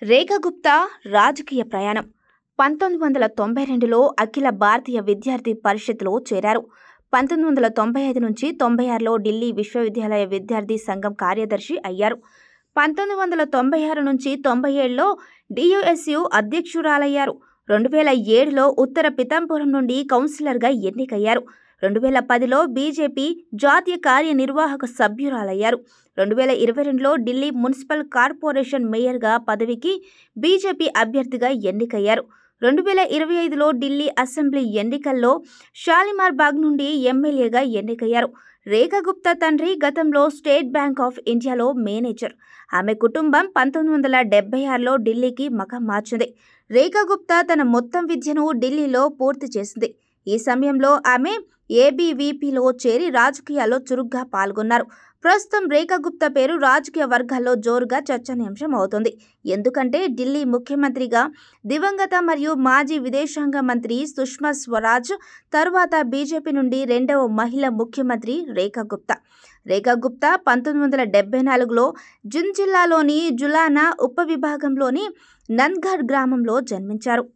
రేఖా గుప్తా రాజకీయ ప్రయాణం 1992లో అఖిల భారతీయ విద్యార్థి పరిషత్లో చేరారు. 1995 నుంచి 96లో ఢిల్లీ విశ్వవిద్యాలయ విద్యార్థి సంఘం కార్యదర్శి అయ్యారు. 1996 నుంచి 97లో డియుఎస్యు అధ్యక్షురాలయ్యారు. 2007లో ఉత్తర పితంపురం నుండి కౌన్సిలర్గా ఎన్నికయ్యారు. 2010లో బీజేపీ జాతీయ కార్యనిర్వాహక సభ్యురాలయ్యారు. 2022లో ఢిల్లీ మున్సిపల్ కార్పొరేషన్ మేయర్గా పదవికి బీజేపీ అభ్యర్థిగా ఎన్నికయ్యారు. 2025లో ఢిల్లీ అసెంబ్లీ ఎన్నికల్లో షాలిమార్ బాగ్ నుండి ఎమ్మెల్యేగా ఎన్నికయ్యారు. రేఖా గుప్తా తండ్రి గతంలో స్టేట్ బ్యాంక్ ఆఫ్ ఇండియాలో మేనేజర్. ఆమె కుటుంబం 1976లో ఢిల్లీకి మకాం మార్చింది. రేఖా గుప్తా తన మొత్తం విద్యను ఢిల్లీలో పూర్తి చేసింది. ఈ సమయంలో ఆమె ఏబీవీపీలో చేరి రాజకీయాల్లో చురుగ్గా పాల్గొన్నారు. ప్రస్తుతం రేఖా గుప్తా పేరు రాజకీయ వర్గాల్లో జోరుగా చర్చనీయాంశం అవుతోంది. ఎందుకంటే ఢిల్లీ ముఖ్యమంత్రిగా దివంగత మరియు మాజీ విదేశాంగ మంత్రి సుష్మా స్వరాజ్ తరువాత బీజేపీ నుండి రెండవ మహిళా ముఖ్యమంత్రి రేఖా గుప్తా. రేఖా గుప్తా 1974లో జింద్ జిల్లాలోని జులానా ఉపవిభాగంలోని నంద్ఘడ్ గ్రామంలో జన్మించారు.